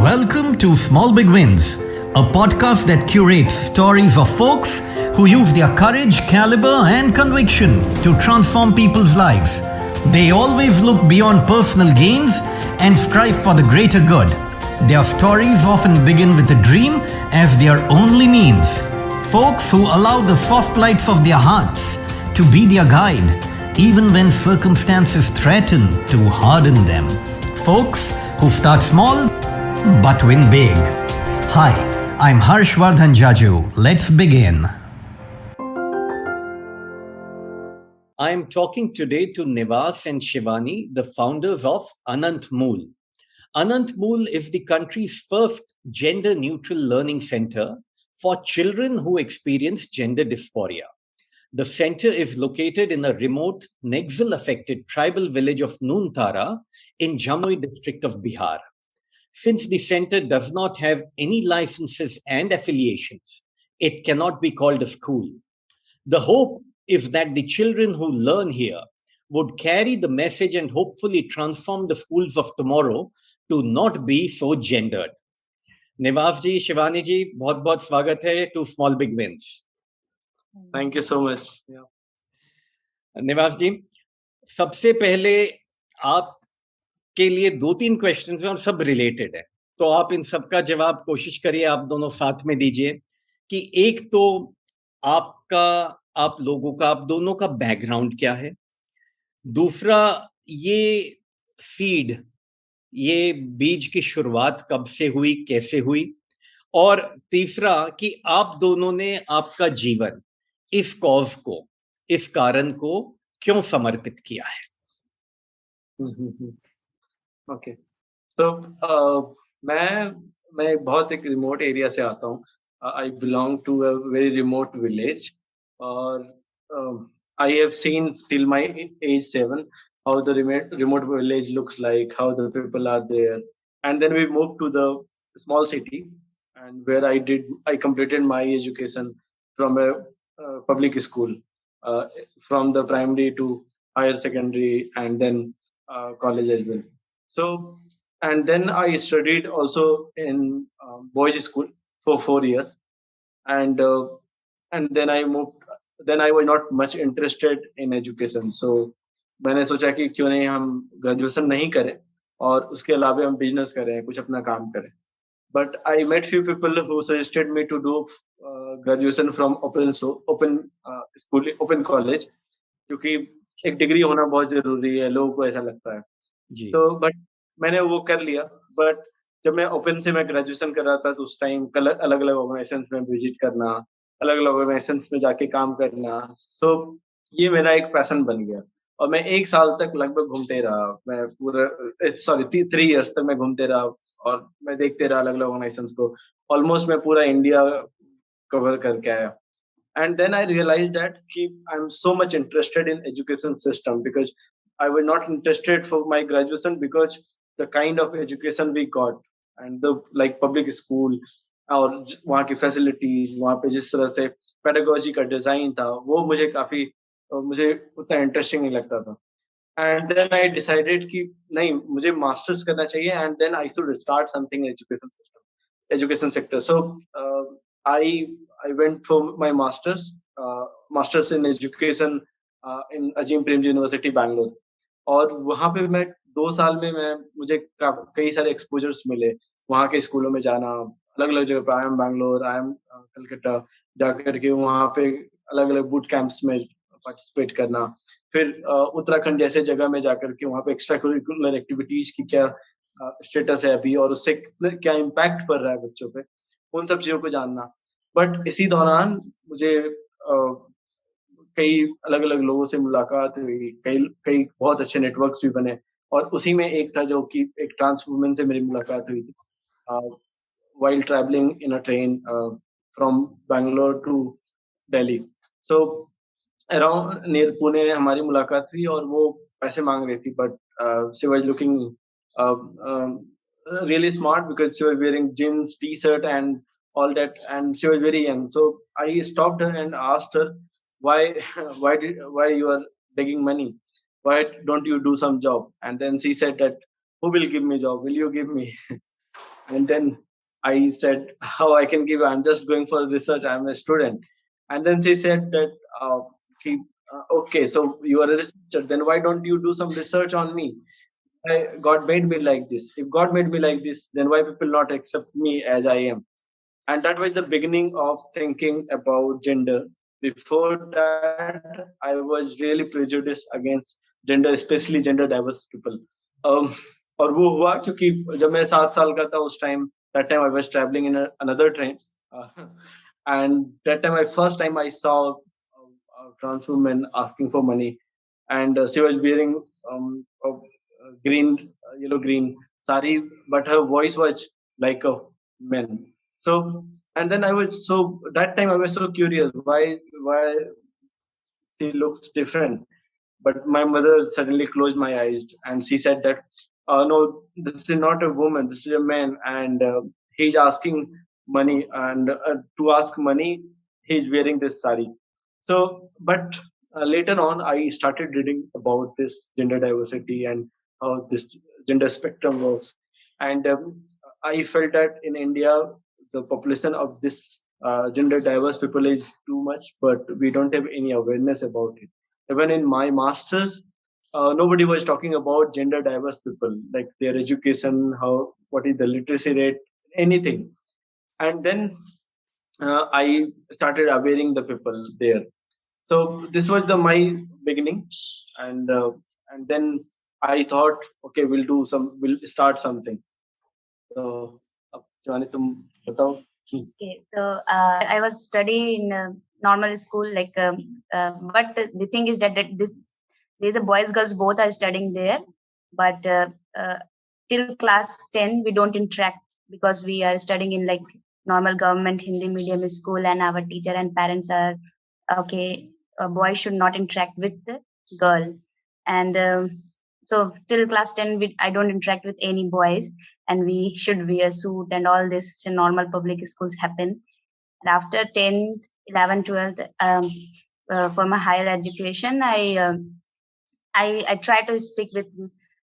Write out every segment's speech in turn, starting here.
Welcome to Small Big Wins, a podcast that curates stories of folks who use their courage, caliber, and conviction to transform people's lives. They always look beyond personal gains and strive for the greater good. Their stories often begin with a dream as their only means. Folks who allow the soft lights of their hearts to be their guide, even when circumstances threaten to harden them. Folks who start small but win big. Hi, I'm Harshvardhan Jaju. Let's begin. I'm talking today to Niwas and Shivani, the founders of Anantmool. Anantmool is the country's first gender-neutral learning center for children who experience gender dysphoria. The center is located in a remote, Naxal-affected tribal village of Noontara in Jamui district of Bihar. Since the center does not have any licenses and affiliations, it cannot be called a school. The hope is that the children who learn here would carry the message and hopefully transform the schools of tomorrow to not be so gendered. निवास जी, शिवानी जी, बहुत बहुत स्वागत है to small big wins. Thank you so much. Niwas ji, सबसे पहले आपके लिए 2-3 questions हैं और सब रिलेटेड है, तो आप इन सब का जवाब कोशिश करिए, आप दोनों साथ में दीजिए. कि एक तो आप लोगों का, आप दोनों का बैकग्राउंड क्या है. दूसरा, ये फीड, ये बीज की शुरुआत कब से हुई, कैसे हुई. और तीसरा कि आप दोनों ने आपका जीवन इस कॉज को, इस कारण को क्यों समर्पित किया है. ओके, तो मैं बहुत एक रिमोट एरिया से आता हूँ. I belong to a very remote village और I have seen till my age 7 how the remote village looks like, how the people are there. And then we moved to the small city, and where I completed my education from a public school, from the primary to higher secondary, and then college as well. So, and then I studied also in boys school for 4 years, and then I moved. Then I was not much interested in education, so मैंने सोचा कि क्यों नहीं हम graduation नहीं करें और उसके अलावा हम बिजनेस करें, कुछ अपना काम करें. But I met few people who suggested me to do graduation from open college, क्योंकि एक डिग्री होना बहुत जरूरी है, लोगों को ऐसा लगता है जी. तो बट मैंने वो कर लिया. बट जब मैं ओपन से मैं ग्रेजुएशन कर रहा था तो उस टाइम अलग अलग ऑर्गेनाइजेशंस में विजिट करना, अलग अलग ऑर्गेनाइजेशंस में जाके काम करना, सो ये मेरा एक पैशन बन गया. और मैं 1 साल तक लगभग घूमते रहा. मैं पूरा 3 इयर्स तक मैं घूमते रहा और मैं देखते रहा अलग अलग ऑर्गेनाइजेशंस को. ऑलमोस्ट मैं पूरा इंडिया कवर करके आया. And then I realize that कि I am so much interested in education system, because I was not interested for my graduation because the kind of education we got and the like public school और वहाँ की facilities, वहाँ पे जिस तरह से pedagogy का डिजाइन था, वो मुझे उतना इंटरेस्टिंग नहीं लगता था. एंड देन आई डिसाइडेड कि नहीं, मुझे मास्टर्स करना चाहिए and then I should start something in education sector. So I went for my masters in education in Azim Premji university Bangalore. और वहाँ पे मैं 2 साल में मुझे कई सारे एक्सपोजर्स मिले. वहाँ के स्कूलों में जाना, अलग अलग जगह पे, I am Bangalore, I am Calcutta, जाकर के वहाँ पे अलग अलग बूट कैंप्स में पार्टिसिपेट करना. फिर उत्तराखंड जैसे जगह में जाकर के वहाँ पे एक्स्ट्रा करिकुलर एक्टिविटीज की क्या स्टेटस है अभी और उससे क्या इम्पैक्ट पड़ रहा है बच्चों पे, उन सब चीजों को जानना. बट इसी दौरान मुझे कई अलग अलग लोगों से मुलाकात हुई, कई बहुत अच्छे नेटवर्क्स भी बने. और उसी में एक था जो कि एक ट्रांस वुमेन से मेरी मुलाकात हुई थी while traveling in a train from Bangalore to Delhi. So around near Pune हमारी मुलाकात हुई और वो पैसे मांग रही थी. But she was looking really smart because she was wearing jeans, t-shirt and all that, and she was very young. So I stopped her and asked her why you are begging money, why don't you do some job. And then she said that, who will give me job, will you give me? And then I said, how I can give? I'm just going for research. I'm a student. And then she said that, okay, so you are a researcher. Then why don't you do some research on me? God made me like this. If God made me like this, then why people not accept me as I am? And that was the beginning of thinking about gender. Before that, I was really prejudiced against gender, especially gender diverse people. um, और वो हुआ क्योंकि जब मैं 7 साल का था उस time, that time I was traveling in another train, uh, and that time I first time I saw a trans woman asking for money, and she was wearing a green, yellow green sari, but her voice was like a man. So, and then I was so, that time I was so curious why she looks different. But my mother suddenly closed my eyes and she said that, no, this is not a woman, this is a man, and he's asking money, and to ask money he's wearing this sari. So, but later on I started reading about this gender diversity and how this gender spectrum works. And I felt that in India the population of this gender diverse people is too much, but we don't have any awareness about it. Even in my masters, nobody was talking about gender diverse people, like their education, how, what is the literacy rate, anything. And then I started awareing the people there. So this was the my beginning. And then I thought, okay, we'll start something. So Shivani, tum batao. Okay, so I was studying in a normal school, like, but the thing is that there's a boys girls both are studying there, but till class 10 we don't interact because we are studying in like normal government Hindi medium school, and our teacher and parents are okay. A boy should not interact with the girl, and so till class 10 I don't interact with any boys, and we should wear suit and all this in normal public schools happen. And after 10th, 11th, 12th, for my higher education, I try to speak with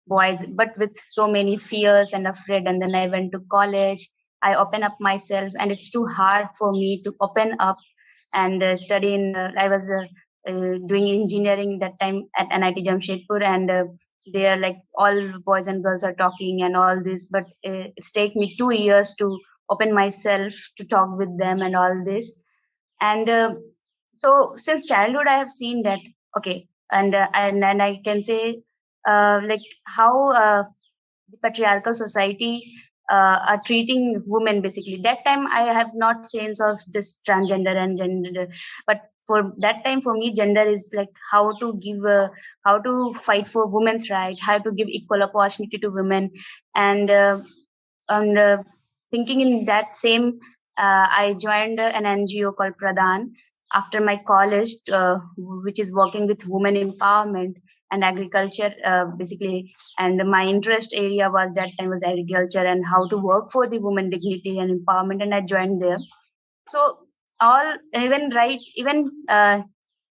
boys, but with so many fears and afraid. And then I went to college. I open up myself, and it's too hard for me to open up and study in. I was doing engineering that time at NIT Jamshedpur, and they are like all boys and girls are talking and all this, but it's take me 2 years to open myself to talk with them and all this. And so since childhood I have seen that, okay, and I can say like how the patriarchal society are treating women. Basically that time I have not sense of this transgender and gender, but for that time for me gender is like how to give how to fight for women's right, how to give equal opportunity to women. And thinking in that same, I joined an NGO called Pradhan after my college, which is working with women empowerment and agriculture, basically. And my interest area was that time was agriculture and how to work for the women dignity and empowerment, and I joined there. So all, even right, even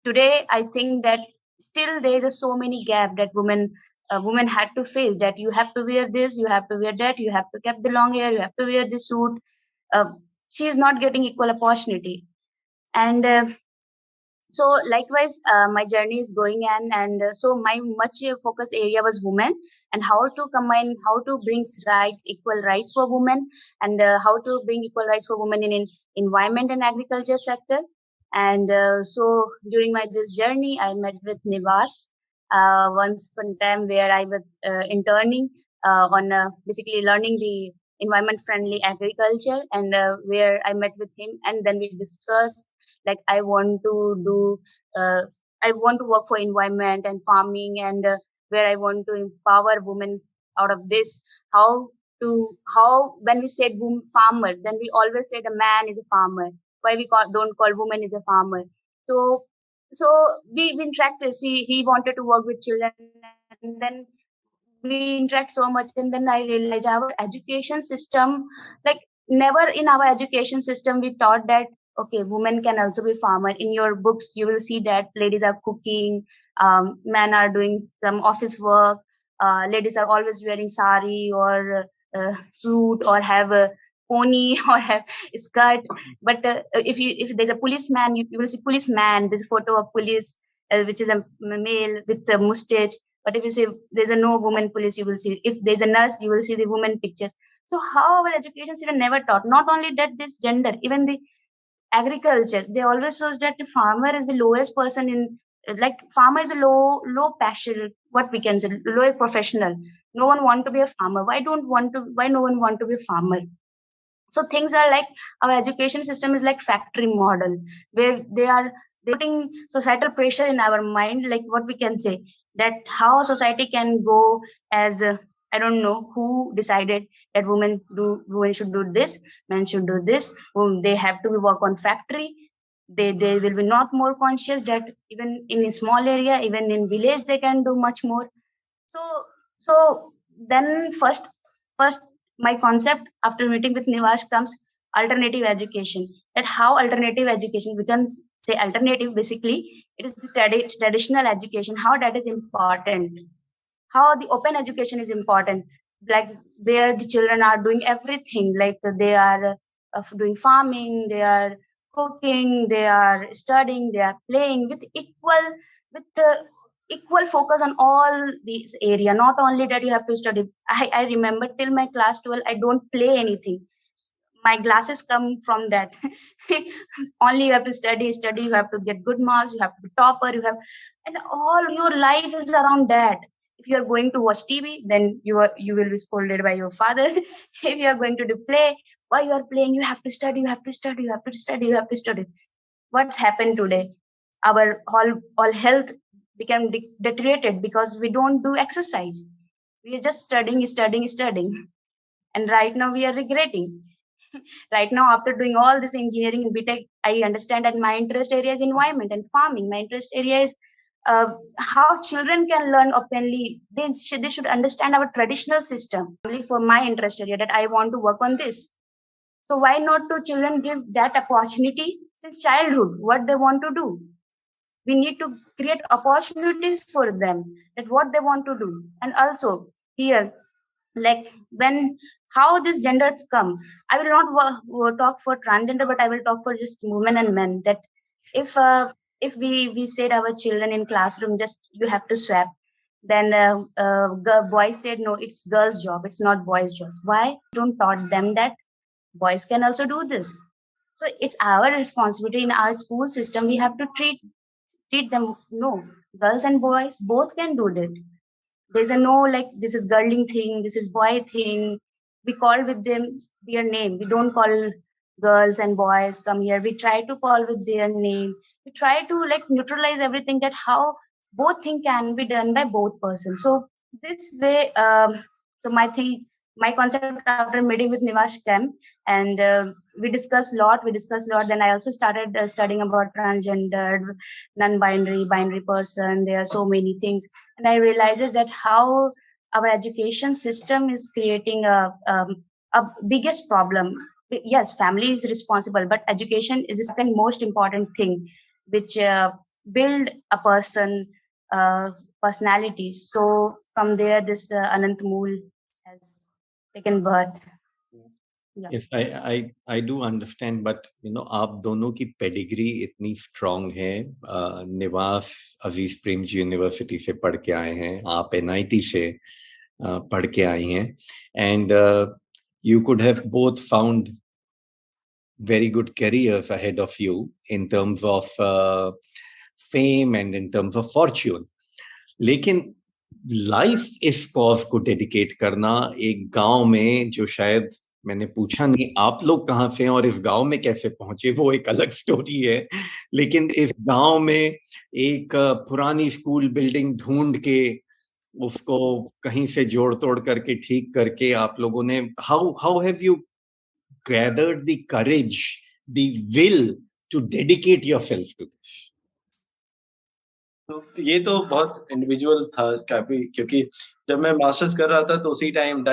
today I think that still there is a so many gap that women had to face, that you have to wear this, you have to wear that, you have to keep the long hair, you have to wear the suit. uh, she is not getting equal opportunity. And so likewise my journey is going on, and so my much focus area was women, and how to combine, how to bring right equal rights for women, and how to bring equal rights for women in environment and agriculture sector. And so during my this journey I met with Niwas once upon a time, where I was interning on basically learning the environment friendly agriculture, and where I met with him, and then we discussed like I want to do, uh, I want to work for environment and farming, and where I want to empower women out of this. How to, how when we said farmer, then we always said a man is a farmer. Why we don't call woman is a farmer? So so we interacted. See, he wanted to work with children, and then we interact so much, and then I realized our education system, like never in our education system we taught that okay, women can also be farmer. In your books you will see that ladies are cooking, men are doing some office work, ladies are always wearing sari or suit or have a pony or have a skirt. But if there's a policeman, you will see policeman. There's a photo of police, which is a male with a mustache. But if you say there's a no woman police, you will see. If there's a nurse, you will see the woman pictures. So how our education system never taught. Not only that, this gender, even the agriculture, they always shows that the farmer is the lowest person in, like farmer is a low passion, what we can say, low professional. No one want to be a farmer. Why no one want to be a farmer? So things are like, our education system is like factory model, where they're putting societal pressure in our mind, like what we can say, that how society can go as I don't know who decided that women should do this, men should do this, they have to work on factory. They will be not more conscious that even in a small area, even in village, they can do much more. So then first my concept after meeting with Niwas comes alternative education. That how alternative education becomes, say alternative, basically it is the traditional education, how that is important, how the open education is important, like where the children are doing everything, like they are doing farming, they are cooking, they are studying, they are playing with equal focus on all these area. Not only that you have to study. I remember till my class 12 I don't play anything. My glasses come from that. Only you have to study, you have to get good marks, you have to be topper, you have, and all your life is around that. If you are going to watch TV, then you will be scolded by your father. If you are going to do play, why you are playing, you have to study, you have to study, you have to study, you have to study. What's happened today? Our all health became deteriorated because we don't do exercise. We are just studying, and right now we are regretting. Right now, after doing all this engineering in BTech, I understand that my interest area is environment and farming. My interest area is how children can learn openly. They should understand our traditional system. Only for my interest area that I want to work on this. So why not to children give that opportunity since childhood, what they want to do? We need to create opportunities for them, that what they want to do. And also here, like when how these genders come, I will not talk for transgender, but I will talk for just women and men. That if we said our children in classroom, just you have to swap, then boys said no, it's girls job, it's not boys job. Why don't taught them that boys can also do this? So it's our responsibility in our school system. We have to treat them, no, girls and boys both can do that. There's a no, like this is girling thing, this is boy thing. We call with them their name. We don't call girls and boys come here. We try to call with their name. We try to like neutralize everything, that how both thing can be done by both persons. So this way, so my concept after meeting with Niwas came, and we discussed a lot. Then I also started studying about transgendered, non-binary, binary person. There are so many things, and I realized that how our education system is creating a biggest problem. Yes, family is responsible, but education is the second most important thing, which build a person personality. So from there, this Anantmool has taken birth. If I do understand, but आप दोनों की pedigree इतनी strong है. निवास अजीज Premji university से पढ़ के आए हैं, आप NIT से पढ़ के आई हैं, and you could have both found very good careers ahead of you in terms of fame and in terms of fortune. लेकिन लाइफ इस कॉज को डेडिकेट करना एक गांव में, जो शायद मैंने पूछा नहीं आप लोग कहाँ से हैं और इस गांव में कैसे पहुंचे, वो एक अलग स्टोरी है. लेकिन इस गांव में एक पुरानी स्कूल बिल्डिंग ढूंढ के उसको कहीं से जोड़ तोड़ करके ठीक करके आप लोगों ने, how have you gathered the courage, the will to dedicate yourself to this? तो ये तो बहुत इंडिविजुअल था काफी, क्योंकि जब मैं मास्टर्स कर रहा था तो उसी time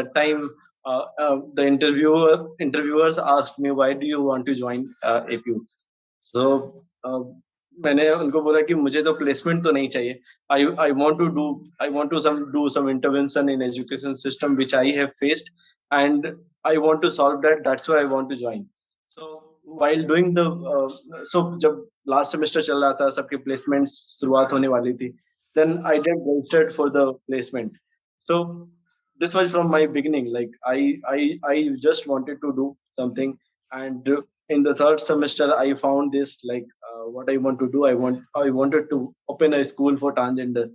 the interviewers asked me, why do you want to join APU? So मैंने उनको बोला कि मुझे तो प्लेसमेंट तो नहीं चाहिए. I want to do some intervention in education system which I have faced, and I want to solve that. That's why I want to join. So while doing the so जब last semester चल रहा था, सबके placements शुरुआत होने वाली थी, then I did registered for the placement. So this was from my beginning. Like I just wanted to do something, and in the third semester I found this, like what I want to do. I wanted to open a school for transgender.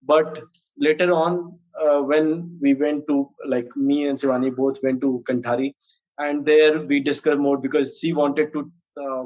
But later on, when we went to, like, me and Shivani both went to Kantari, and there we discussed more, because she wanted to uh,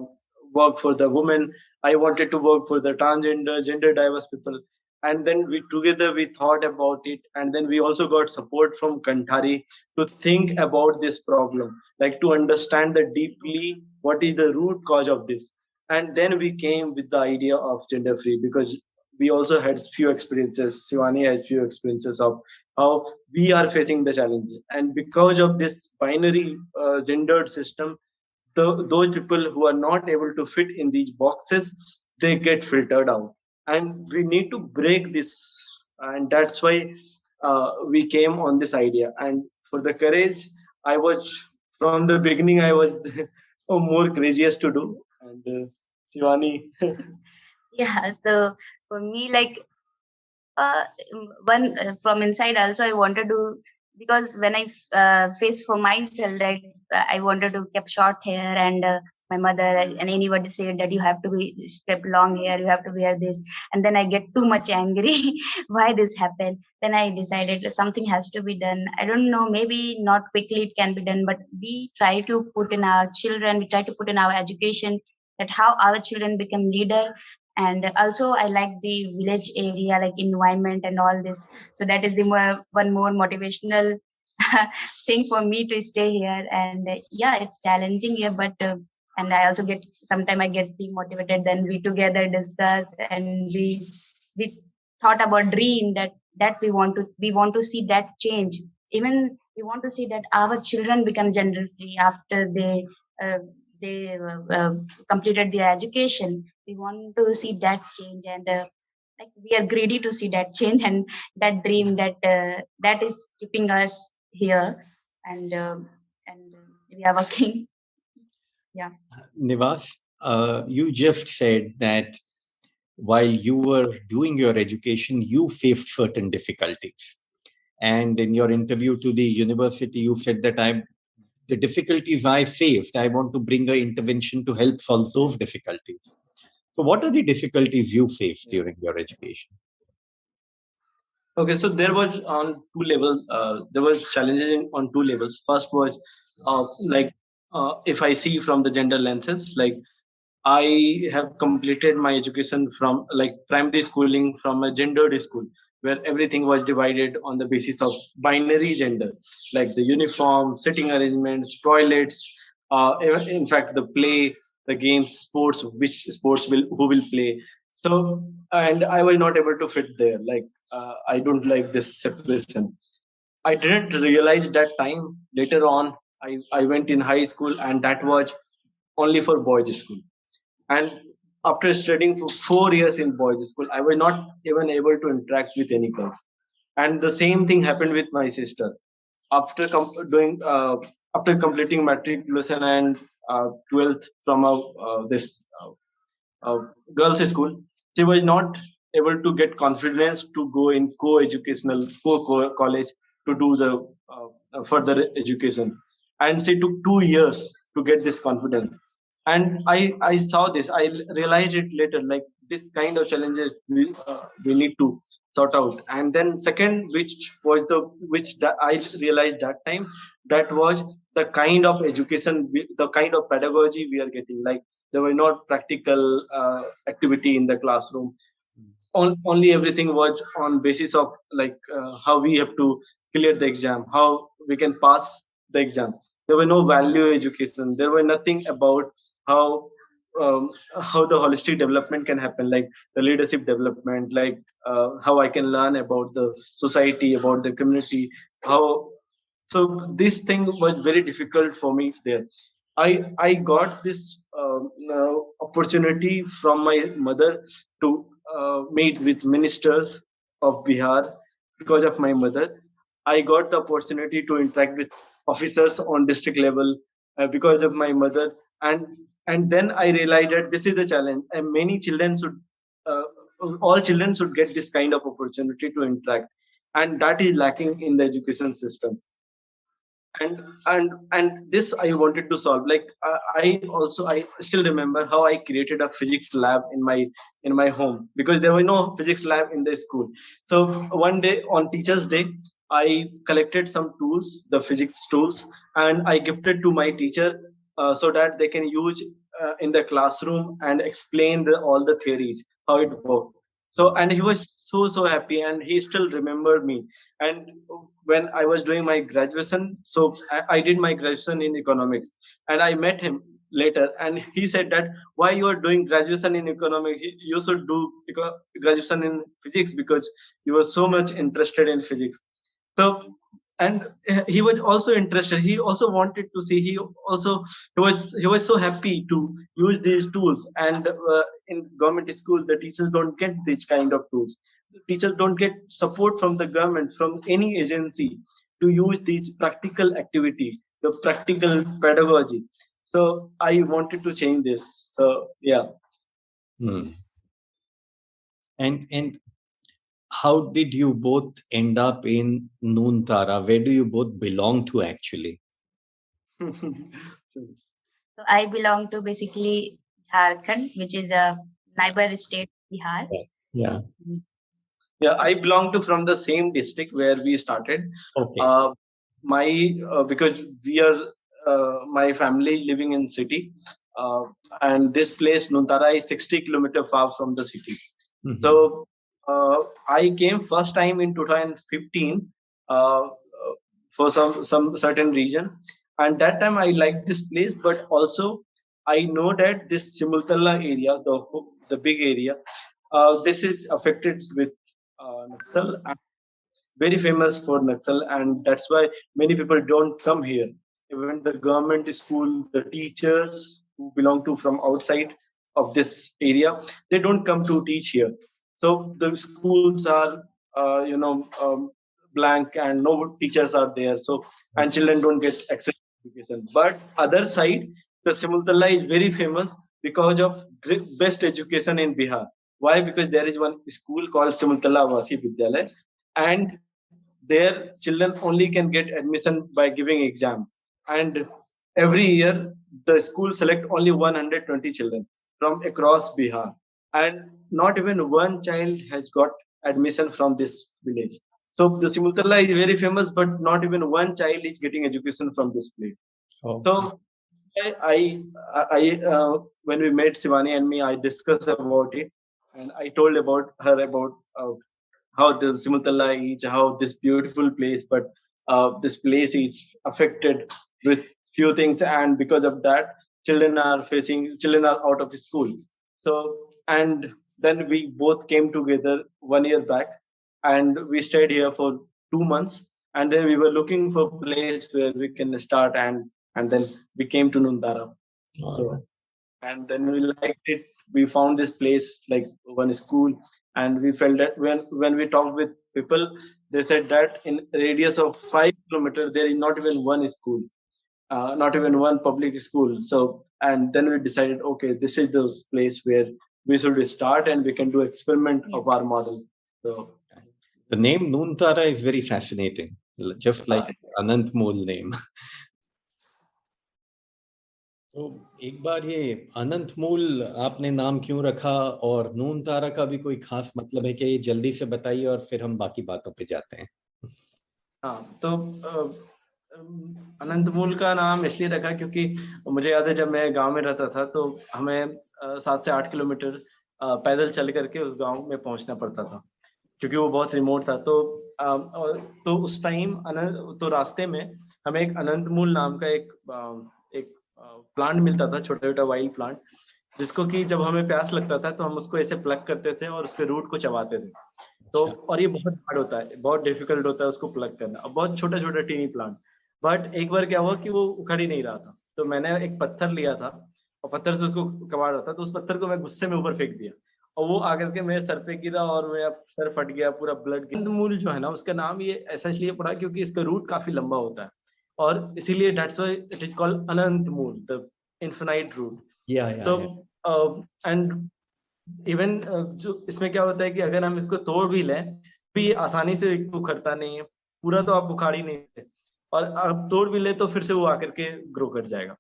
work for the women, I wanted to work for the transgender, gender diverse people. And then we together we thought about it, and then we also got support from Kantari to think about this problem, like to understand the deeply what is the root cause of this. And then we came with the idea of gender free, because we also had few experiences. Shivani has few experiences of how we are facing the challenge, and because of this binary gendered system, those people who are not able to fit in these boxes, they get filtered out, and we need to break this. And that's why we came on this idea. And for the courage, I was, from the beginning I was more craziest to do. And Shivani. Yeah, so for me, like, uh, one from inside also I wanted to, because when I faced for myself that I wanted to keep short hair, and my mother and anybody said that you have to be keep long hair, you have to wear this, and then I get too much angry why this happened. Then I decided that something has to be done. I don't know, maybe not quickly it can be done, but we try to put in our children, we try to put in our education, that how our children become leader. And also I like the village area, like environment and all this. So that is the one more motivational thing for me to stay here. And yeah, it's challenging here, but and I also get, sometimes I get demotivated. Then we together discuss, and we thought about dream that we want to see that change. Even we want to see that our children become gender free after uh, they completed their education. We want to see that change, and like we are greedy to see that change, and that dream that is keeping us here. And we are working. Yeah. Nivas, you just said that while you were doing your education, you faced certain difficulties. And in your interview to the university, you said that the difficulties I faced, I want to bring an intervention to help solve those difficulties. So, what are the difficulties you faced during your education? Okay, so there was on two levels. There was challenges on two levels. First was like if I see from the gender lenses, like I have completed my education from, like, primary schooling from a gendered school, where everything was divided on the basis of binary gender, like the uniform, sitting arrangements, toilets, in fact the play, the games, sports, which sports will who will play. So, and I was not able to fit there. Like I don't like this separation. I didn't realize that time. Later on, I went in high school, and that was only for boys' school. And after studying for 4 years in boys' school, I was not even able to interact with any girls. And the same thing happened with my sister. After after completing matriculation and 12th from this girls' school, she was not able to get confidence to go in co-educational college to do the further education, and she took 2 years to get this confidence. And I saw this. I realized it later. Like, this kind of challenges we need to sort out. And then second, which I realized that time, that was the kind of education, the kind of pedagogy we are getting. Like, there were not practical activity in the classroom. Only everything was on basis of, like, how we have to clear the exam, how we can pass the exam. There were no value education. There were nothing about how how the holistic development can happen, like the leadership development, like how I can learn about the society, about the community, how. So this thing was very difficult for me there. I got this opportunity from my mother to meet with ministers of Bihar. Because of my mother, I got the opportunity to interact with officers on district level because of my mother, and then I realized that this is the challenge, and many children should, uh, all children should get this kind of opportunity to interact, and that is lacking in the education system. And this I wanted to solve. Like I still remember how I created a physics lab in my home, because there was no physics lab in the school. So one day on teachers day, I collected some tools, the physics tools, and I gifted to my teacher, so that they can use in the classroom and explain all the theories, how it worked. So, and he was so happy, and he still remembered me. And when I was doing my graduation, so I did my graduation in economics, and I met him later, and he said that why you are doing graduation in economics, you should do graduation in physics, because you were so much interested in physics. So, and he was also interested. He also wanted to see. He was so happy to use these tools. And in government school, the teachers don't get these kind of tools. The teachers don't get support from the government, from any agency, to use these practical activities, the practical pedagogy. So I wanted to change this. So yeah. And how did you both end up in Noon Tara? Where do you both belong to actually? So I belong to basically Jharkhand, which is a neighbor state, Bihar. Yeah. Yeah, I belong to from the same district where we started. Okay. Because we are my family living in city, and this place Nuntara is 60 kilometer far from the city. Mm-hmm. So I came first time in 2015 for some certain region, and that time I liked this place, but also I know that this Simultala area, the big area, this is affected with Naxal, very famous for Naxal, and that's why many people don't come here. Even the government school, the teachers who belong to from outside of this area, they don't come to teach here. So the schools are, blank, and no teachers are there. So, and children don't get access to education. But other side, the Simultala is very famous because of best education in Bihar. Why? Because there is one school called Simultala Vasi Vidyalaya, and there children only can get admission by giving exam. And every year the school select only 120 children from across Bihar, and not even one child has got admission from this village. So the Simultala is very famous, but not even one child is getting education from this place. Oh. So when we met Shivani and me, I discussed about it, and I told about her about how the Simultala is, how this beautiful place, but this place is affected with few things, and because of that, children are out of school. So, and then we both came together 1 year back, and we stayed here for 2 months, and then we were looking for a place where we can start, and then we came to Noon Tara. So, and then we liked it. We found this place, like one school, and we felt that when we talked with people, they said that in radius of 5 kilometers there is not even one school, not even one public school. So, and then we decided, okay, this is the place where we should start, and we can do experiment of our model. So the name Noon Tara is very fascinating, just like Anantmool name. तो एक बार ये अनंतमूल आपने नाम क्यों रखा, और नून तारा का भी कोई खास मतलब है कि ये जल्दी से बताइए, और फिर हम बाकी बातों पे जाते हैं. हाँ, तो अनंतमूल का नाम इसलिए रखा क्योंकि मुझे याद है जब मैं गांव में रहता था तो हमें 7 से 8 किलोमीटर पैदल चल करके उस गांव में पहुंचना पड़ता था, क्योंकि वो बहुत रिमोट था. तो उस टाइम तो रास्ते में हमें एक अनंतमूल नाम का एक प्लांट मिलता था, छोटा छोटा वाइल्ड प्लांट, जिसको कि जब हमें प्यास लगता था तो हम उसको ऐसे प्लग करते थे और उसके रूट को चबाते थे. तो और ये बहुत हार्ड होता है, बहुत डिफिकल्ट होता है उसको प्लग करना, बहुत छोटा छोटा टीनी प्लांट. बट एक बार क्या हुआ कि वो उखड़ ही नहीं रहा था, तो मैंने एक पत्थर लिया था और पत्थर से उसको कबाड़ रहा था, तो उस पत्थर को मैं गुस्से में ऊपर फेंक दिया और वो आकर के मेरे सर पे गिरा और मेरा सर फट गया, पूरा ब्लड। अंतमूल जो है ना, उसका नाम ये ऐसा इसलिए पड़ा क्योंकि इसका रूट काफी लंबा होता है और इसीलिए that's why it is called Anantmool, the infinite root. So and even जो इसमें क्या होता है कि अगर हम इसको तोड़ भी लें तो ये आसानी से उखड़ता नहीं है, पूरा तो आप उखाड़ ही नहीं सकते, और आप तोड़ भी ले तो फिर से वो आकर के ग्रो कर जाएगा।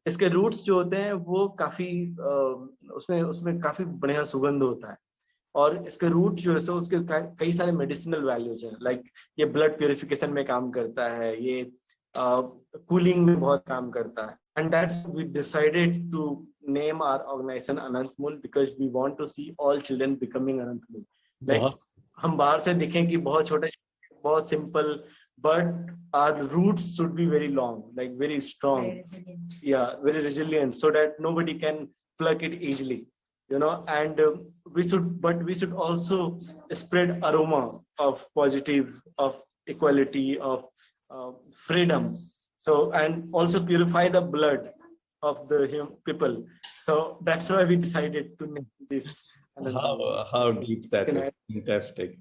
इसके रूट्स जो होते हैं वो काफी उसमें उसमें काफी बढ़िया सुगंध होता है, और इसके रूट जो है सो उसके कई सारे मेडिसिनल वैल्यूज हैं। लाइक ये ब्लड प्योरिफिकेशन में काम करता है, ये कूलिंग में बहुत काम करता है। And that's we decided to name our organization Anantmool because we want to see all children becoming Anantmool. Like हम बाहर से दिखें कि बहुत छोटे, बहुत simple, but our roots should be very long, like very strong, very resilient, so that nobody can pluck it easily, you know. And we should also spread aroma of positive, of equality, of freedom. So, and also purify the blood of the people. So that's why we decided to name this. How deep that is. Fantastic.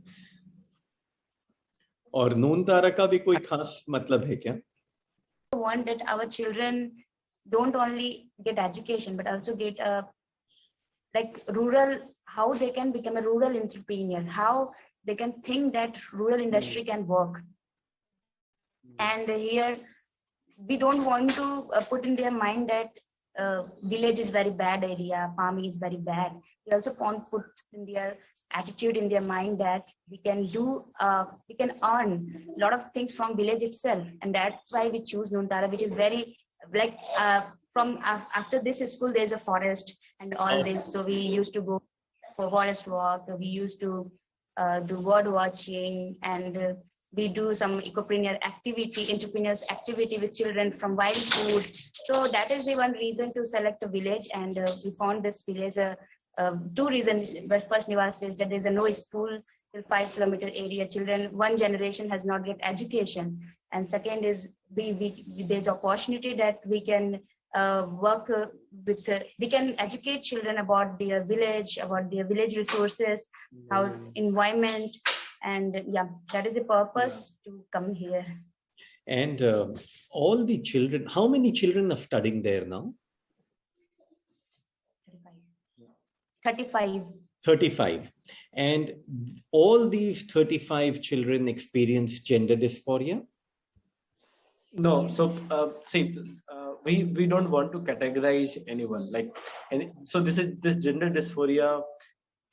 और नून तारा का भी कोई खास मतलब है क्या? Want that our children don't only get education but also get a like rural, how they can become a rural entrepreneur, how they can think that rural industry can work. And here we don't want to put in their mind that village is very bad area, farming is very bad. We also want to put in their attitude, in their mind, that we can do, we can earn a lot of things from village itself. And that's why we choose Nuntara, which is very like from after this school there's a forest and all this. So we used to go for forest walk. We used to do bird watching, and we do some ecopreneur activity, entrepreneurs activity with children from wild food. So that is the one reason to select a village, and we found this village. Two reasons. But first, Niwas says that there's a no school till 5 kilometer area. Children, one generation has not get education, and second is there's opportunity that we can work with. We can educate children about their village resources, how environment. And yeah, that is the purpose to come here. And all the children, how many children are studying there now? 35. 35. And all these 35 children experience gender dysphoria? No. So see, we don't want to categorize anyone. Like, so this gender dysphoria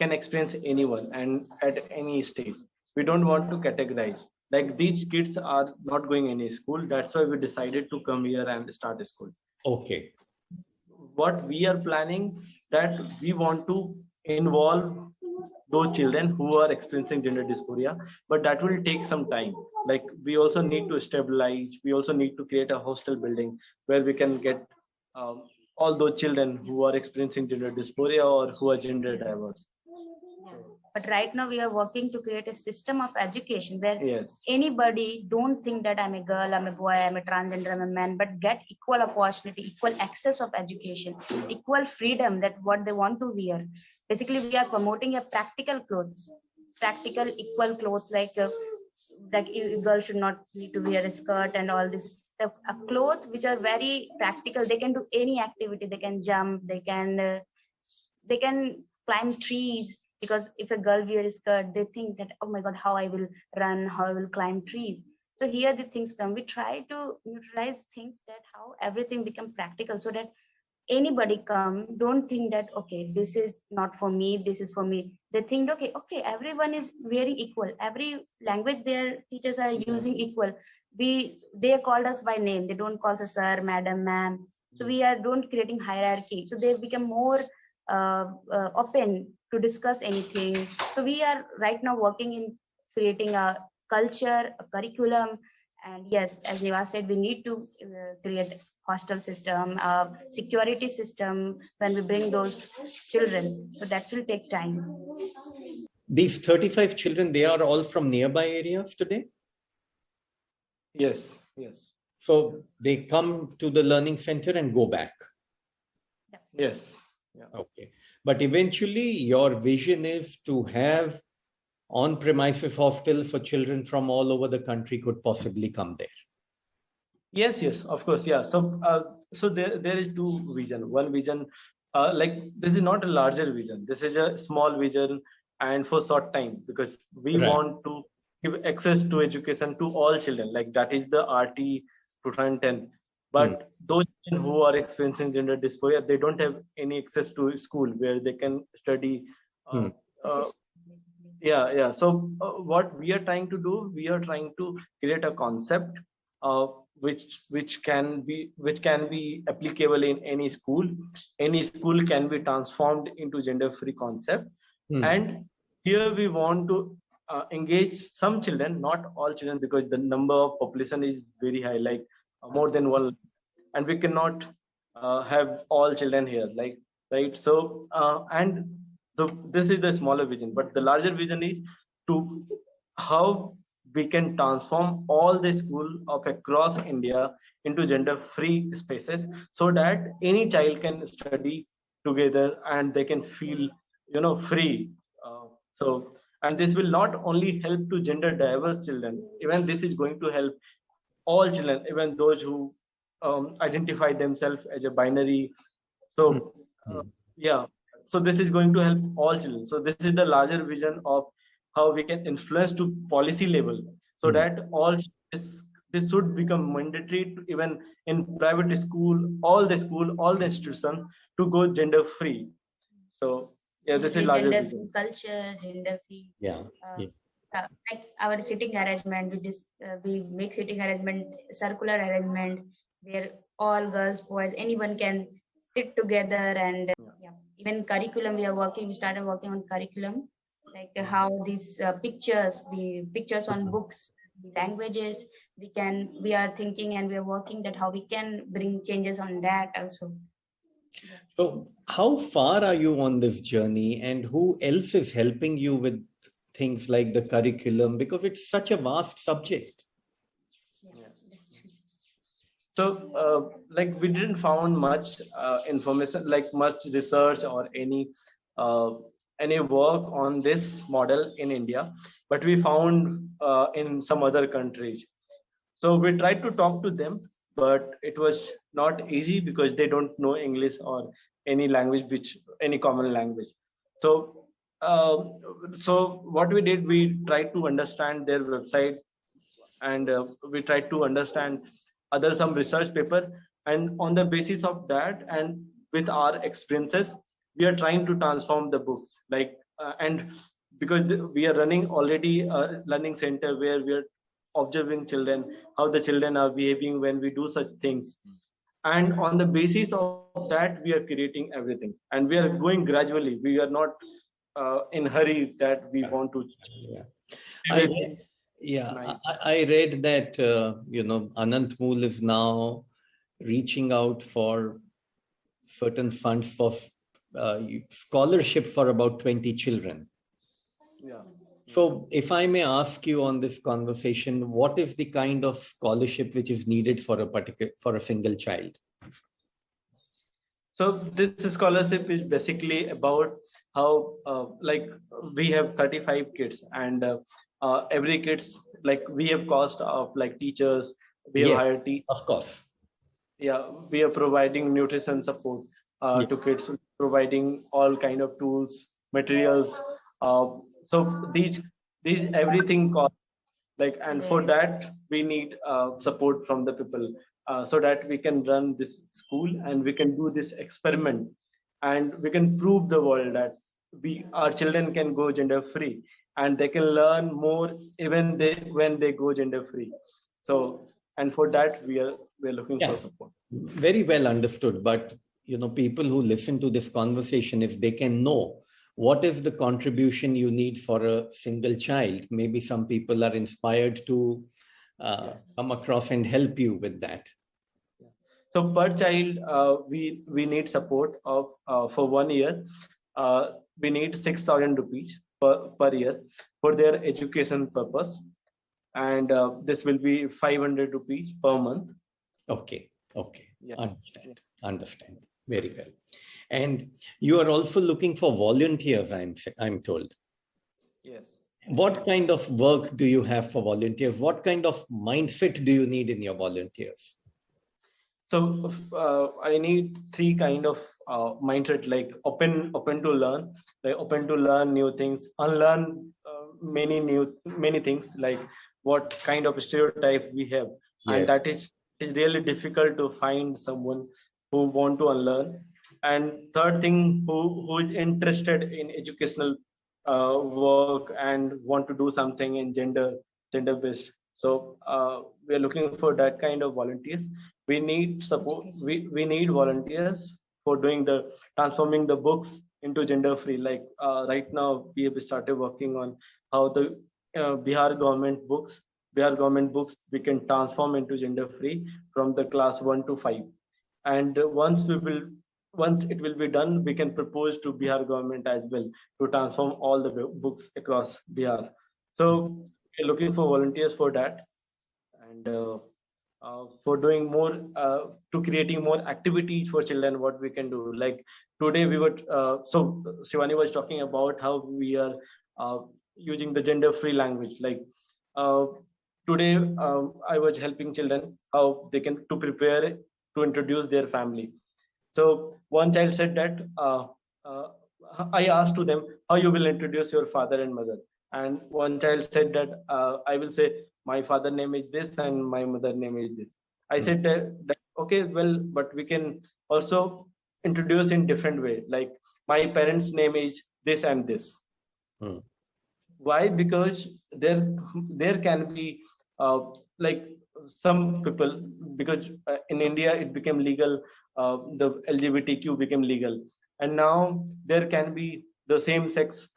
can experience anyone and at any stage. We don't want to categorize. Like, these kids are not going any school. That's why we decided to come here and start a school. Okay. What we are planning, that we want to involve those children who are experiencing gender dysphoria, but that will take some time. Like, we also need to stabilize. We also need to create a hostel building where we can get all those children who are experiencing gender dysphoria or who are gender diverse. But right now we are working to create a system of education where anybody don't think that I'm a girl, I'm a boy, I'm a transgender, I'm a man, but get equal opportunity, equal access of education, equal freedom, that what they want to wear. Basically, we are promoting a practical clothes, practical equal clothes, like a girl should not need to wear a skirt and all this. Clothes which are very practical. They can do any activity. They can jump. They can climb trees. Because if a girl wears a skirt, they think that, oh my God, how I will run, how I will climb trees. So here the things come. We try to neutralize things, that how everything become practical, so that anybody come, don't think that, okay, this is not for me, this is for me. They think, okay, everyone is wearing equal. Every language their teachers are using equal. They called us by name. They don't call us sir, madam, ma'am. So we are don't creating hierarchy. So they become more open to discuss anything. So we are right now working in creating a culture, a curriculum, and yes, as Niwas said, we need to create hostel system, security system when we bring those children. So that will take time. These 35 children, they are all from nearby areas today? Yes. So they come to the learning center and go back. Yes. Yeah. Okay. But eventually your vision is to have on-premises hostel for children from all over the country could possibly come there. Yes, of course. Yeah. So there is two vision. One vision, like this is not a larger vision. This is a small vision, and for short time, because we want to give access to education to all children. Like that is the RT 2010. But those children who are experiencing gender dysphoria, they don't have any access to school where they can study. Yeah. So what we are trying to do, we are trying to create a concept which can be applicable in any school. Any school can be transformed into gender-free concept. And here we want to engage some children, not all children, because the number of population is very high, like more than one, and we cannot have all children here, like, right? So this is the smaller vision, but the larger vision is to how we can transform all the school of across India into gender-free spaces, so that any child can study together and they can feel, free. And this will not only help to gender diverse children, even this is going to help all children, even those who identify themselves as a binary. So yeah, so this is going to help all children. So this is the larger vision of how we can influence to policy level, so that all this should become mandatory to, even in private school, all the institution, to go gender free. So yeah, this is larger vision. Culture, gender free. Yeah. Like our sitting arrangement, we make sitting arrangement circular arrangement where all girls, boys, anyone can sit together. And even curriculum, we started working on curriculum, like how these the pictures on books, the languages, we are thinking and we are working that how we can bring changes on that also. So how far are you on this journey, and who else is helping you with things like the curriculum, because it's such a vast subject? So like we didn't found much information, like much research or any work on this model in India, but we found in some other countries. So we tried to talk to them, but it was not easy because they don't know English or any language, any common language. So what we did, we tried to understand their website, and we tried to understand some research paper, and on the basis of that and with our experiences, we are trying to transform the books, like and because we are running already a learning center where we are observing children, how the children are behaving when we do such things, and on the basis of that we are creating everything, and we are going gradually. We are not in hurry that we want to. I read that Anantmool is now reaching out for certain funds for scholarship for about 20 children. Yeah. So if I may ask you on this conversation, what is the kind of scholarship which is needed for a single child? So this scholarship is basically about how like we have 35 kids, and every kids, like we have cost of like teachers, we have hired teachers. Of course. Yeah, we are providing nutrition support to kids, providing all kind of tools, materials. So these everything cost, like, and for that we need support from the people, so that we can run this school and we can do this experiment, and we can prove the world that our children can go gender free, and they can learn more even when they go gender free. So, and for that we're looking for support. Very well understood. But people who listen to this conversation, if they can know what is the contribution you need for a single child, maybe some people are inspired to come across and help you with that. So per child, we need support of for 1 year. We need 6,000 rupees per year for their education purpose, and this will be 500 rupees per month. Okay. Yeah. Understand. Very well. And you are also looking for volunteers, I'm told. Yes. What kind of work do you have for volunteers? What kind of mindset do you need in your volunteers? So I need three kind of mindset, like open to learn, like open to learn new things, unlearn many things, like what kind of stereotype we have, and Yes. that is really difficult to find someone who want to unlearn. And third thing, who is interested in educational work and want to do something in gender based. So we are looking for that kind of volunteers. We need support. We need volunteers for doing the transforming the books into gender free. Like right now we have started working on how the Bihar government books we can transform into gender free from the class 1 to 5. And once it will be done, we can propose to Bihar government as well to transform all the books across Bihar. So we're looking for volunteers for that. And for doing more, to creating more activities for children, what we can do. Like today we were so Shivani was talking about how we are uh, using the gender free language. Like uh, today I was helping children how they can to prepare to introduce their family. So one child said that uh, I asked to them how you will introduce your father and mother, and one child said that I will say my father name is this and my mother name is this. I said that okay, well, but we can also introduce in different way. Like my parents' name is this and this. Hmm. Why? Because there can be uh, like some people, because in India it became legal, the LGBTQ became legal, and now there can be the same sex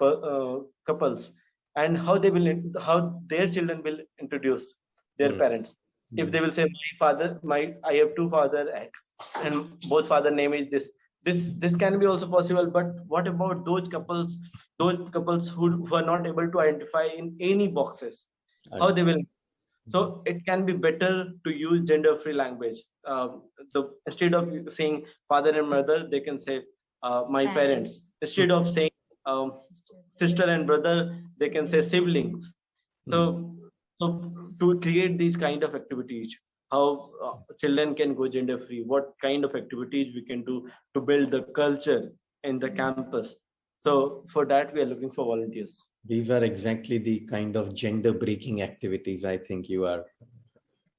couples, and how their children will introduce their Hmm. parents. If they will say my father, I have two father, and both father name is this. This can be also possible, but what about those couples who are not able to identify in any boxes? How they will? So it can be better to use gender free language. Instead of saying father and mother, they can say my parents. Instead of saying um, sister and brother, they can say siblings. So to create these kind of activities, how children can go gender free, what kind of activities we can do to build the culture in the campus. So for that we are looking for volunteers. These are exactly the kind of gender breaking activities I think you are.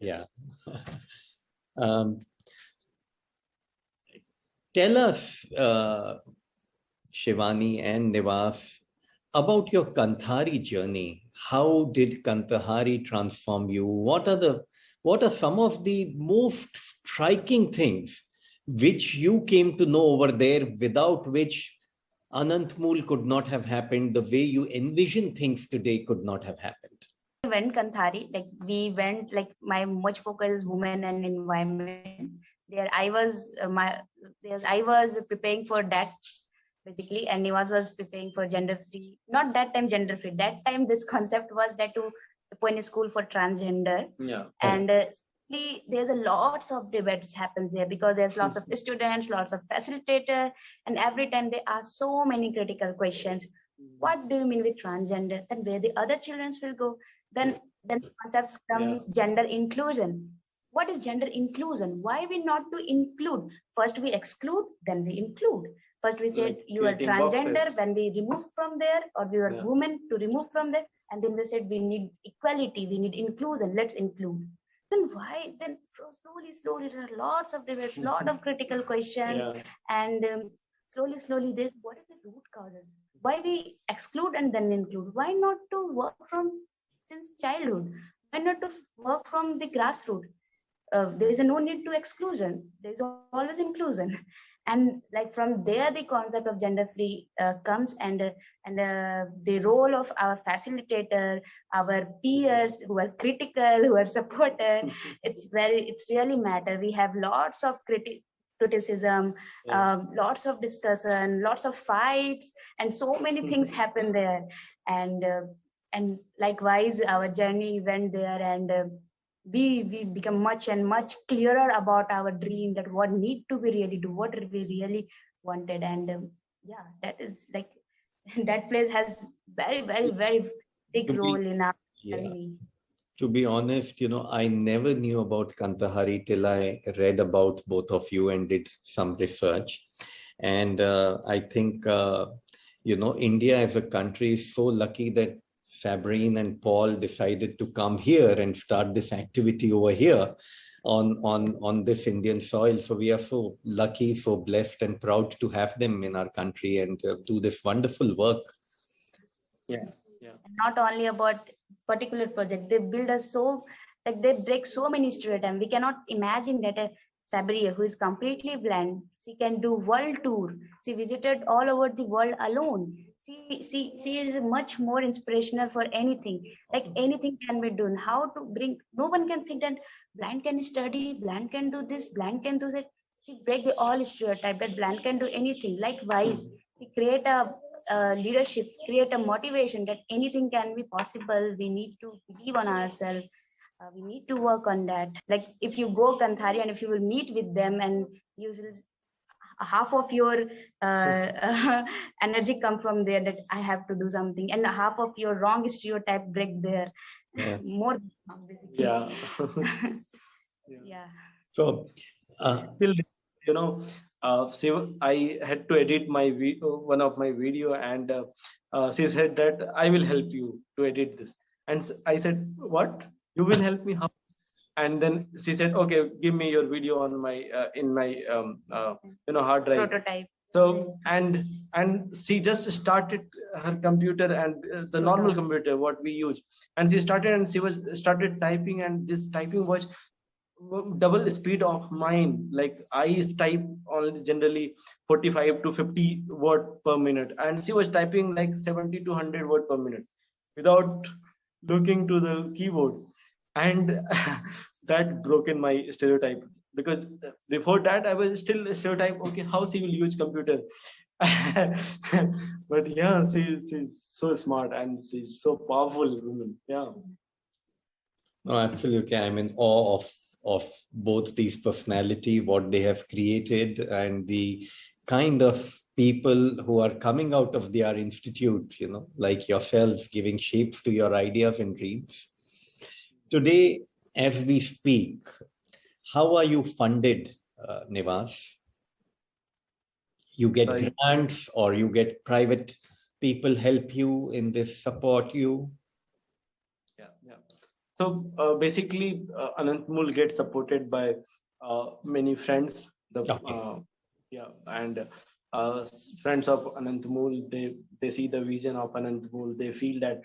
Yeah. Tell us, Shivani and Niwas, about your Kanthari journey. How did Kanthari transform you? What are some of the most striking things which you came to know over there, without which Anantmool could not have happened, the way you envision things today could not have happened? Went Kanthari, like we went, like my much focus is women and environment. There I was preparing for that basically, and Niwas was preparing for gender free. Not that time gender free. That time this concept was that to open a school for transgender. Yeah. And there's a lots of debates happens there, because there's lots of students, lots of facilitator, and every time they ask so many critical questions. What do you mean with transgender? Then where the other children will go? Then concepts comes gender inclusion. What is gender inclusion? Why we not to include? First we exclude, then we include. First we said Like you are creating transgender, boxes. when we remove from there, or we are women to remove from there, and then we said we need equality, we need inclusion, let's include. Then why? Then slowly, there are lots of debates, lot of critical questions, and slowly, this what is the root causes? Why we exclude and then include? Why not to work from since childhood? Why not to work from the grassroots? There is no need to exclusion. There is always inclusion, and like from there the concept of gender free comes, and the role of our facilitator, our peers who are critical, who are supporter. It's really matter. We have lots of criticism, lots of discussion, lots of fights, and so many things happen there. And likewise our journey went there, and we become much and much clearer about our dream, that what need to be really do, what we really wanted. And yeah, that is like that place has very big To role be, in our yeah, journey. to be honest, I never knew about Kantahari till I read about both of you and did some research. And I think, India as a country is so lucky that Sabrine and Paul decided to come here and start this activity over here on this Indian soil. So we are so lucky, so blessed and proud to have them in our country and do this wonderful work. Yeah, yeah. And not only about particular project, they build us so, like they break so many stereotypes. We cannot imagine that a Sabria who is completely blind, she can do world tour. She visited all over the world alone. She is much more inspirational for anything. Like anything can be done. How to bring, no one can think that blind can study, blind can do this, blind can do that. She break the all stereotype that blind can do anything. Likewise, she create a leadership, create a motivation that anything can be possible. We need to believe on ourselves. We need to work on that. Like if you go Kanthari and if you will meet with them, and you will, half of your energy come from there, that I have to do something, and half of your wrong stereotype break there. Yeah. More basically. Yeah. Yeah. So, Still, you know, I had to edit my one of my video, and she said that I will help you to edit this, and I said, "What? You will help me? How?" And then she said, "Okay, give me your video on my in my hard drive." Prototype. So and she just started her computer, and the normal computer what we use, and she started, and she was started typing, and this typing was double speed of mine. Like I type only generally 45 to 50 word per minute, and she was typing like 70 to 100 word per minute without looking to the keyboard. And that broken my stereotype, because before that I was still a stereotype, okay, how she will use computer. But yeah, she's so smart, and she's so powerful woman. Yeah. no, absolutely. I'm in awe of both these personality, what they have created, and the kind of people who are coming out of their institute, like yourselves, giving shapes to your ideas and dreams. Today, as we speak, how are you funded, Niwas? You get grants, or you get private people help you in this, support you? Yeah. So basically, Anantmool gets supported by many friends. And friends of Anantmool, they see the vision of Anantmool. They feel that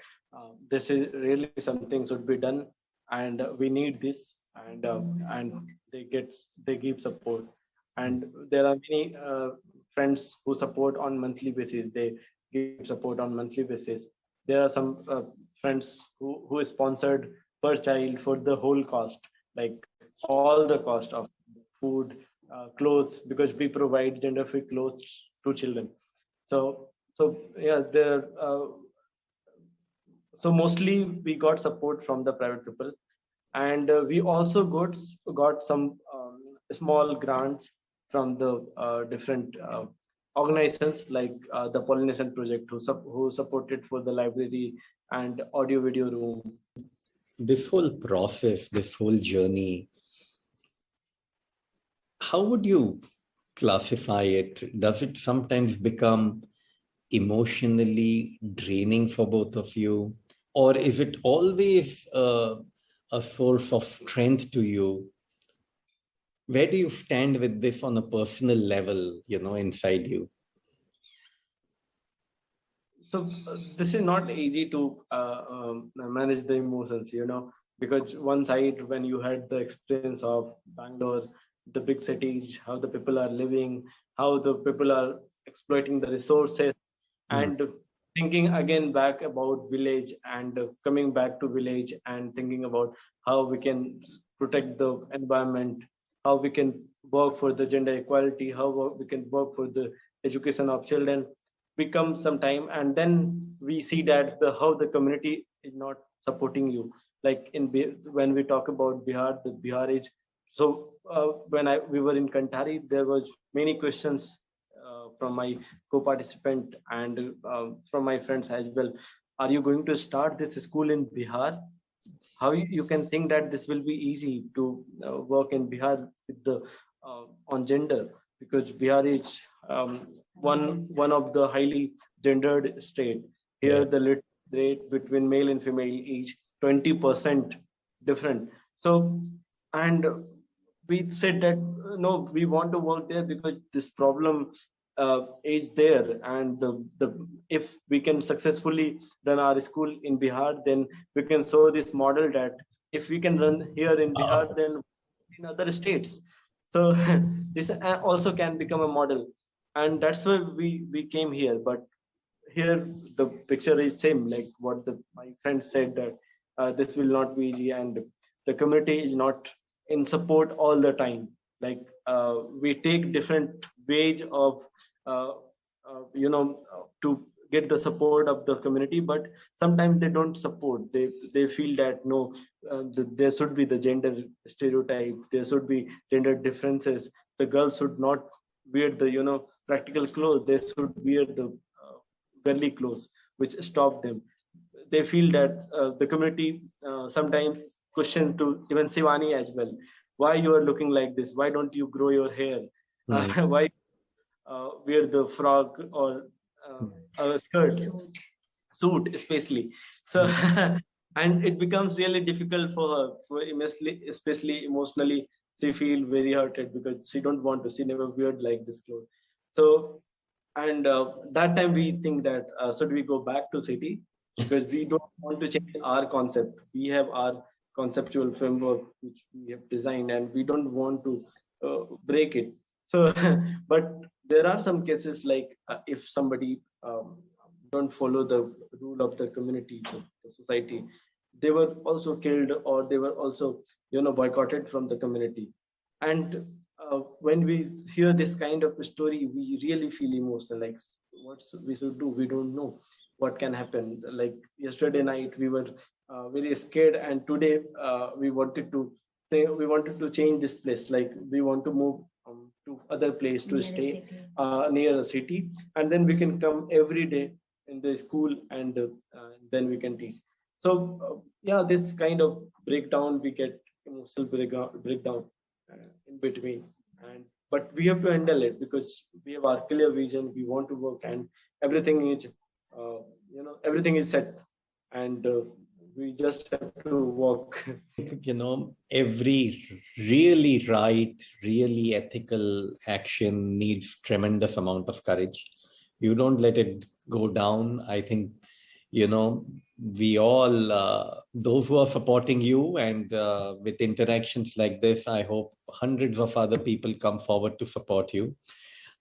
this is really something should be done, and we need this, and they give support. And there are many friends who support on monthly basis. They give support on monthly basis. There are some friends who is sponsored per child for the whole cost, like all the cost of food, clothes, because we provide gender free clothes to children. So yeah, there. So mostly we got support from the private people, and we also got some small grants from the different organizations, like the Pollination Project, who supported for the library and audio video room. This whole process, this whole journey, how would you classify it? Does it sometimes become emotionally draining for both of you? Or is it always a source of strength to you? Where do you stand with this on a personal level, inside you? So this is not easy to manage the emotions, because one side, when you had the experience of Bangalore, the big cities, how the people are living, how the people are exploiting the resources, and thinking again back about village, and coming back to village, and thinking about how we can protect the environment, how we can work for the gender equality, how we can work for the education of children, become some time. And then we see that how the community is not supporting you. Like when we talk about Bihar, the Bihar is so. When we were in Kantari, there was many questions from my co-participant and from my friends as well. Are you going to start this school in Bihar? How you can think that this will be easy to work in Bihar with the on gender, because Bihar is one of the highly gendered state. Here the lit rate between male and female is 20% different. So, and we said that no, we want to work there because this problem is there, and the if we can successfully run our school in Bihar, then we can show this model that if we can run here in Bihar, then in other states. So this also can become a model, and that's why we came here. But here the picture is same, like what my friend said, that this will not be easy, and the community is not in support all the time. Like we take different ways of uh, to get the support of the community, but sometimes they don't support. They feel that no, there should be the gender stereotype, there should be gender differences. The girls should not wear the practical clothes, they should wear the girly clothes, which stop them. They feel that the community sometimes question to even Shivani as well. Why you are looking like this? Why don't you grow your hair? Why wear the frock or a skirt, suit especially? So and it becomes really difficult for her, for immensely, especially emotionally. She feel very hurted because she don't want to. She never wear like this clothes. So and that time we think that should we go back to city, because we don't want to change our concept. We have our conceptual framework which we have designed, and we don't want to break it. So but there are some cases like if somebody don't follow the rule of the community, the society, they were also killed, or they were also boycotted from the community. And when we hear this kind of story, we really feel emotional, like what we should do, we don't know what can happen. Like yesterday night we were very scared, and today we wanted to change this place. Like we want to move to other place to stay near a city, and then we can come every day in the school, and then we can teach. So yeah, this kind of breakdown, we get emotional breakdown in between. And but we have to handle it because we have our clear vision, we want to work, and everything is everything is set, and we just have to work. Every really right, really ethical action needs tremendous amount of courage. You don't let it go down. I think we all, those who are supporting you, and with interactions like this, I hope hundreds of other people come forward to support you.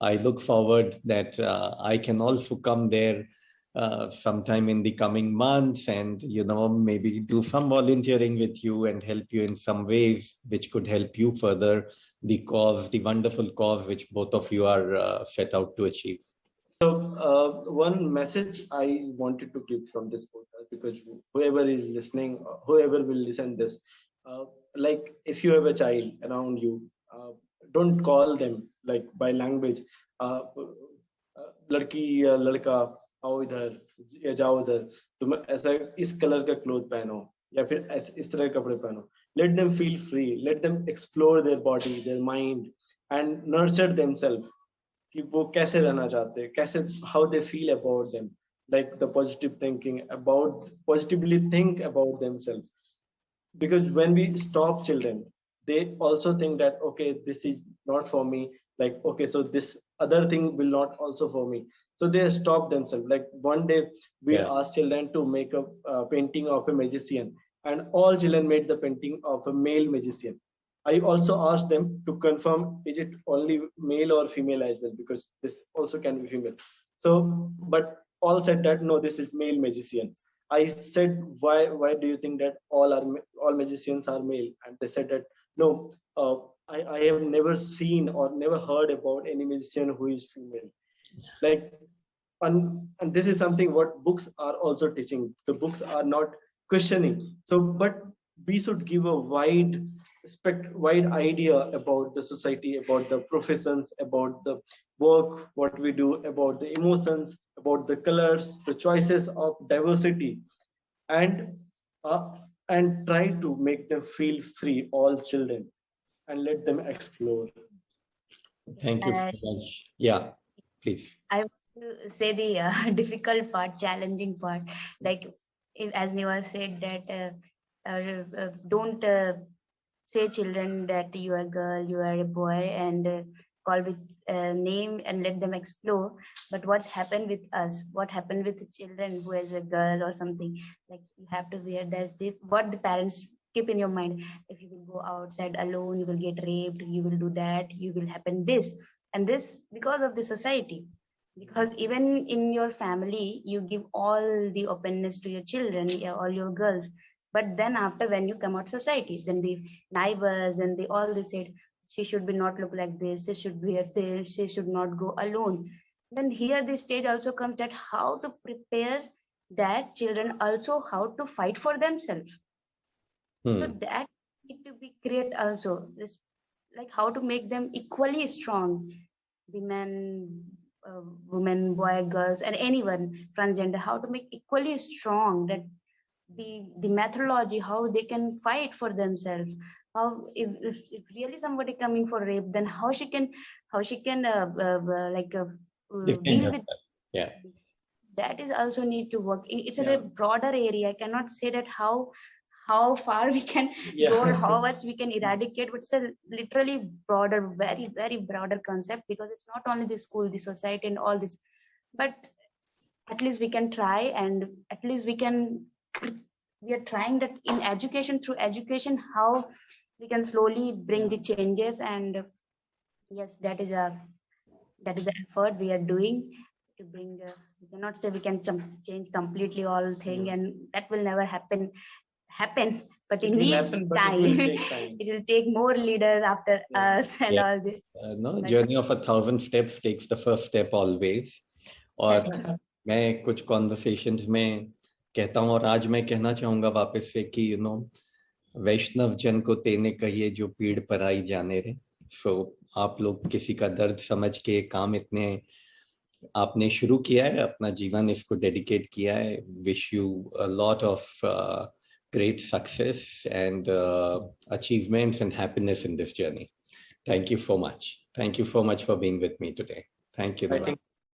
I look forward that I can also come there sometime in the coming months, and maybe do some volunteering with you and help you in some ways which could help you further the cause, the wonderful cause which both of you are set out to achieve. So one message I wanted to give from this podcast, because whoever is listening, whoever will listen this, like if you have a child around you, don't call them like by language, लड़की या लड़का आओ इधर या जाओ उधर, तुम ऐसा इस कलर का क्लोथ पहनो या फिर इस तरह के कपड़े पहनो. Let them feel free, let them explore their body, their mind, and nurture themselves. कि वो कैसे रहना चाहते हैं, कैसे, how they feel about them, like the positive thinking about, positively think about themselves. Because when we stop children, they also think that okay, this is not for me, like okay, so this other thing will not also for me, so they stop themselves. Like one day we asked children to make a painting of a magician, and all children made the painting of a male magician. I also asked them to confirm, is it only male or female as well, because this also can be female. So but all said that no, this is male magician. I said, why do you think that all magicians are male? And they said that no, I have never seen or never heard about any magician who is female. Like and this is something what books are also teaching. The books are not questioning. So, but we should give a wide idea about the society, about the professions, about the work, what we do, about the emotions, about the colors, the choices of diversity, and uh, try to make them feel free, all children, and let them explore. Thank you so much. Yeah, please. I want to say the difficult part, challenging part. Like, as Niwas said, that don't say children that you are a girl, you are a boy, and call with name and let them explore. But what's happened with us? What happened with the children who is a girl or something? Like, you have to wear this. What the parents keep in your mind: if you will go outside alone, you will get raped. You will do that. You will happen this and this because of the society. Because even in your family, you give all the openness to your children, all your girls, but then after, when you come out society, then the neighbors and they all they said, she should be not look like this, she should wear this, she should not go alone. Then here the stage also comes, that how to prepare that children also how to fight for themselves. So that need to be create also, like how to make them equally strong, the men, women, boy, girls, and anyone transgender, how to make equally strong, that the methodology, how they can fight for themselves. How, if really somebody coming for rape, then how she can deal with. Yeah, that is also need to work. It's a broader area. I cannot say that how far we can go or how much we can eradicate, but it's a literally broader, very, very broader concept, because it's not only the school, the society and all this, but at least we can try, and at least we are trying that in education, through education, how we can slowly bring the changes. And yes, that is the effort we are doing to bring. We cannot say we can change completely all thing, and that will never happen. But it needs time. It will take more leaders after us and all this. No, journey of 1,000 steps takes the first step always. और मैं कुछ conversations में कहता हूँ, और आज मैं कहना चाहूंगा वापस से कि वैष्णव जन को तेने कहिए जो पीड़ पर आई जाने रे. सो आप लोग किसी का दर्द समझ के काम इतने आपने शुरू किया है, अपना जीवन इसको डेडिकेट किया है. Wish you a lot of great success and achievements and happiness in this journey. Thank you so much. Thank you so much for being with me today. Thank you.